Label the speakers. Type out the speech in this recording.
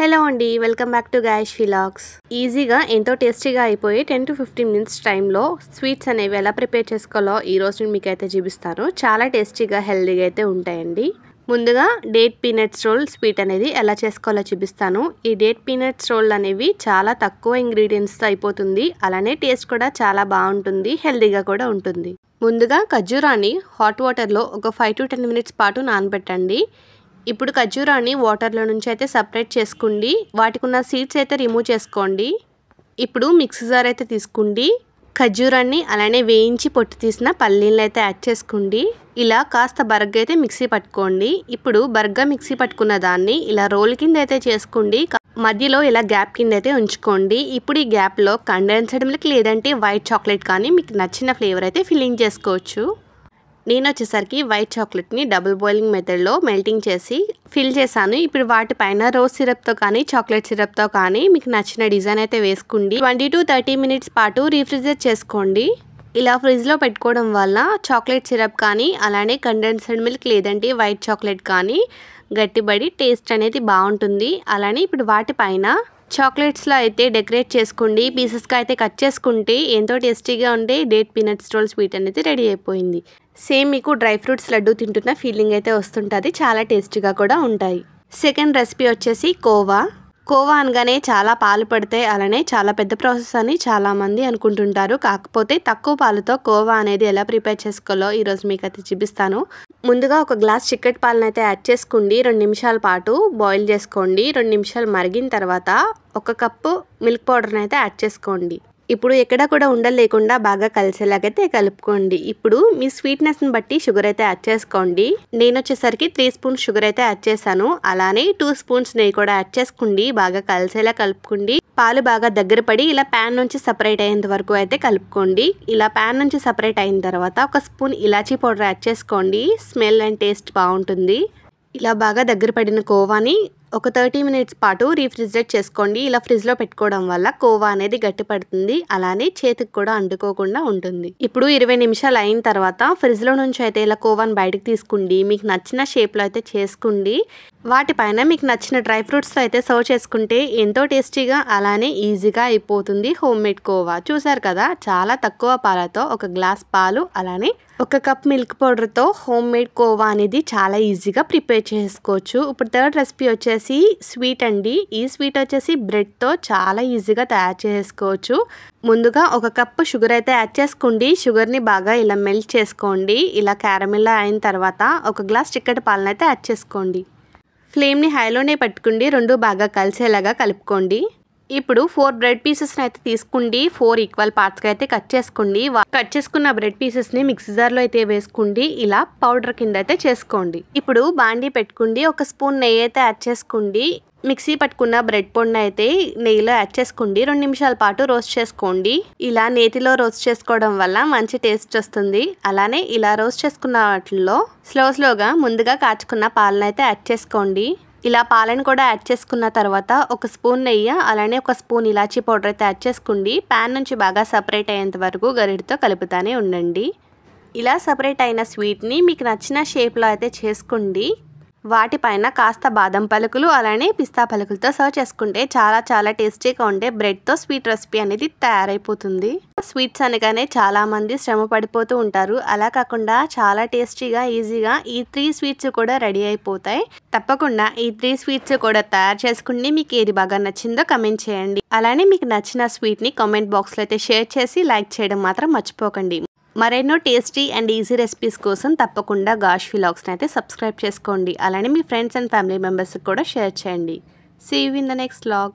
Speaker 1: Hello అండి, welcome back to గాయష్ vlogs. ఈజీగా ఎంతో టేస్టీగా అయిపోయి 10 to 15 మినిట్స్ టైంలో స్వీట్స్ అనేవి ఎలా ప్రిపేర్ చేసుకోవాలో ఈరోజు నేను మీకైతే చూపిస్తాను. చాలా టేస్టీగా హెల్తీగా అయితే ఉంటాయండి. ముందుగా డేట్ పీనట్స్ రోల్ స్వీట్ అనేది ఎలా చేసుకోవాలో చూపిస్తాను. ఈ డేట్ పీనట్స్ రోల్ అనేవి చాలా తక్కువ ఇంగ్రీడియంట్స్తో అయిపోతుంది. అలానే టేస్ట్ కూడా చాలా బాగుంటుంది, హెల్తీగా కూడా ఉంటుంది. ముందుగా ఖర్జూరాన్ని హాట్ వాటర్లో ఒక 5 to 10 మినిట్స్ పాటు నానబెట్టండి. ఇప్పుడు ఖర్జూరాన్ని వాటర్లో నుంచి అయితే సపరేట్ చేసుకోండి. వాటికి ఉన్న సీడ్స్ అయితే రిమూవ్ చేసుకోండి. ఇప్పుడు మిక్సీ జార్ అయితే తీసుకోండి. ఖర్జూరాన్ని అలానే వేయించి పొట్టు తీసిన పల్లీలను అయితే యాడ్ చేసుకోండి. ఇలా కాస్త బరగ్గా అయితే మిక్సీ పట్టుకోండి. ఇప్పుడు బరగ్గా మిక్సీ పట్టుకున్న దాన్ని ఇలా రోల్ కింద అయితే చేసుకోండి. మధ్యలో ఇలా గ్యాప్ కింద అయితే ఉంచుకోండి. ఇప్పుడు ఈ గ్యాప్లో కండెన్స్డ్ మిల్క్ లేదంటే వైట్ చాక్లెట్ కానీ మీకు నచ్చిన ఫ్లేవర్ అయితే ఫిల్లింగ్ చేసుకోవచ్చు. నేను వచ్చేసరికి వైట్ చాక్లెట్ని డబుల్ బాయిలింగ్ మెథడ్లో మెల్టింగ్ చేసి ఫిల్ చేశాను. ఇప్పుడు వాటిపైన రోజ్ సిరప్తో కానీ చాక్లెట్ సిరప్తో కానీ మీకు నచ్చిన డిజైన్ అయితే వేసుకోండి. 20 to 30 మినిట్స్ పాటు రీఫ్రిజరేట్ చేసుకోండి. ఇలా ఫ్రిడ్జ్లో పెట్టుకోవడం వల్ల చాక్లెట్ సిరప్ కానీ అలానే కండెన్స్డ్ మిల్క్ లేదంటే వైట్ చాక్లెట్ కానీ గట్టిబడి టేస్ట్ అనేది బాగుంటుంది. అలానే ఇప్పుడు వాటిపైన చాక్లెట్స్లో అయితే డెకరేట్ చేసుకోండి. పీసెస్గా అయితే కట్ చేసుకుంటే ఎంతో టేస్టీగా ఉండే డేట్ పీనట్స్ రోల్ స్వీట్ అనేది రెడీ అయిపోయింది. సేమ్ మీకు డ్రై ఫ్రూట్స్ లడ్డు తింటున్న ఫీలింగ్ అయితే వస్తుంటుంది. చాలా టేస్టీగా కూడా ఉంటాయి. సెకండ్ రెసిపీ వచ్చేసి కోవా. కోవా అనగానే చాలా పాలు పడతాయి, అలానే చాలా పెద్ద ప్రాసెస్ అని చాలామంది అనుకుంటుంటారు. కాకపోతే తక్కువ పాలతో కోవా అనేది ఎలా ప్రిపేర్ చేసుకోవాలో ఈరోజు మీకు అయితే చూపిస్తాను. ముందుగా ఒక గ్లాస్ చిక్కటి పాలను అయితే యాడ్ చేసుకోండి. 2 నిమిషాల పాటు బాయిల్ చేసుకోండి. 2 నిమిషాలు మరిగిన తర్వాత 1 కప్పు మిల్క్ పౌడర్ని అయితే యాడ్ చేసుకోండి. ఇప్పుడు ఎక్కడ కూడా ఉండలు లేకుండా బాగా కలిసేలాగైతే కలుపుకోండి. ఇప్పుడు మీ స్వీట్నెస్ని బట్టి షుగర్ అయితే యాడ్ చేసుకోండి. నేను వచ్చేసరికి 3 స్పూన్స్ షుగర్ అయితే యాడ్ చేశాను. అలానే 2 స్పూన్స్ నెయ్యి కూడా యాడ్ చేసుకోండి. బాగా కలిసేలా కలుపుకోండి. పాలు బాగా దగ్గర పడి ఇలా ప్యాన్ నుంచి సపరేట్ అయ్యేంత వరకు అయితే కలుపుకోండి. ఇలా ప్యాన్ నుంచి సపరేట్ అయిన తర్వాత 1 స్పూన్ ఇలాచీ పౌడర్ యాడ్ చేసుకోండి. స్మెల్ అండ్ టేస్ట్ బాగుంటుంది. ఇలా బాగా దగ్గర పడిన కోవాని ఒక 30 మినిట్స్ పాటు రీఫ్రిజరేట్ చేసుకోండి. ఇలా ఫ్రిడ్జ్లో పెట్టుకోవడం వల్ల కోవా అనేది గట్టి పడుతుంది. అలానే చేతికి కూడా అంటుకోకుండా ఉంటుంది. ఇప్పుడు 20 నిమిషాలు అయిన తర్వాత ఫ్రిడ్జ్లో నుంచి అయితే ఇలా కోవాని బయటకు తీసుకోండి. మీకు నచ్చిన షేప్లో అయితే చేసుకోండి. వాటిపైన మీకు నచ్చిన డ్రై ఫ్రూట్స్తో అయితే సర్వ్ చేసుకుంటే ఎంతో టేస్టీగా అలానే ఈజీగా అయిపోతుంది హోమ్ మేడ్ కోవా. చూసారు కదా, చాలా తక్కువ పాలతో 1 గ్లాస్ పాలు అలానే 1 కప్ మిల్క్ పౌడర్తో హోమ్ మేడ్ కోవా అనేది చాలా ఈజీగా ప్రిపేర్ చేసుకోవచ్చు. ఇప్పుడు థర్డ్ రెసిపీ వచ్చేసి స్వీట్ అండి. ఈ స్వీట్ వచ్చేసి బ్రెడ్తో చాలా ఈజీగా తయారు చేసుకోవచ్చు. ముందుగా 1 కప్పు షుగర్ అయితే యాడ్ చేసుకోండి. షుగర్ని బాగా ఇలా మెల్ట్ చేసుకోండి. ఇలా క్యారమిల్ అయిన తర్వాత 1 గ్లాస్ చిక్కటి పాలను అయితే యాడ్ చేసుకోండి. ఫ్లేమ్ని హైలోనే పెట్టుకోండి. 2 బాగా కలిసేలాగా కలుపుకోండి. ఇప్పుడు 4 బ్రెడ్ పీసెస్ని అయితే తీసుకోండి. 4 ఈక్వల్ పార్ట్స్గా అయితే కట్ చేసుకోండి. కట్ చేసుకున్న బ్రెడ్ పీసెస్ని మిక్సీ జార్లో అయితే వేసుకోండి. ఇలా పౌడర్ కింద అయితే చేసుకోండి. ఇప్పుడు బాండీ పెట్టుకోండి. 1 స్పూన్ నెయ్యి అయితే యాడ్ చేసుకోండి. మిక్సీ పట్టుకున్న బ్రెడ్ పొడిని అయితే నెయ్యిలో యాడ్ చేసుకోండి. 2 నిమిషాల పాటు రోస్ట్ చేసుకోండి. ఇలా నేతిలో రోస్ట్ చేసుకోవడం వల్ల మంచి టేస్ట్ వస్తుంది. అలానే ఇలా రోస్ట్ చేసుకున్న వాటిల్లో స్లోగా ముందుగా కాచుకున్న పాలను అయితే యాడ్ చేసుకోండి. ఇలా పాలను కూడా యాడ్ చేసుకున్న తర్వాత 1 స్పూన్ నెయ్యి అలానే 1 స్పూన్ ఇలాచీ పౌడర్ అయితే యాడ్ చేసుకోండి. ప్యాన్ నుంచి బాగా సపరేట్ అయ్యేంత వరకు గరిటతో కలుపుతానే ఉండండి. ఇలా సపరేట్ అయిన స్వీట్ని మీకు నచ్చిన షేప్లో అయితే చేసుకోండి. వాటిపైన కాస్త బాదం పలుకులు అలానే పిస్తా పలుకులతో సర్వ్ చేసుకుంటే చాలా టేస్టీగా ఉండే బ్రెడ్తో స్వీట్ రెసిపీ అనేది తయారైపోతుంది. స్వీట్స్ అనగానే చాలామంది శ్రమ పడిపోతూ ఉంటారు. అలా కాకుండా చాలా టేస్టీగా ఈజీగా ఈ 3 స్వీట్స్ కూడా రెడీ అయిపోతాయి. తప్పకుండా ఈ 3 స్వీట్స్ కూడా తయారు చేసుకుని మీకు ఏది బాగా నచ్చిందో కమెంట్ చేయండి. అలానే మీకు నచ్చిన స్వీట్ని కామెంట్ బాక్స్లో అయితే షేర్ చేసి లైక్ చేయడం మాత్రం మర్చిపోకండి. మరెన్నో టేస్టీ అండ్ ఈజీ రెసిపీస్ కోసం తప్పకుండా గాష్ వ్లాగ్స్ని అయితే సబ్స్క్రైబ్ చేసుకోండి. అలానే మీ ఫ్రెండ్స్ అండ్ ఫ్యామిలీ మెంబర్స్కి కూడా షేర్ చేయండి. See you in the next vlog.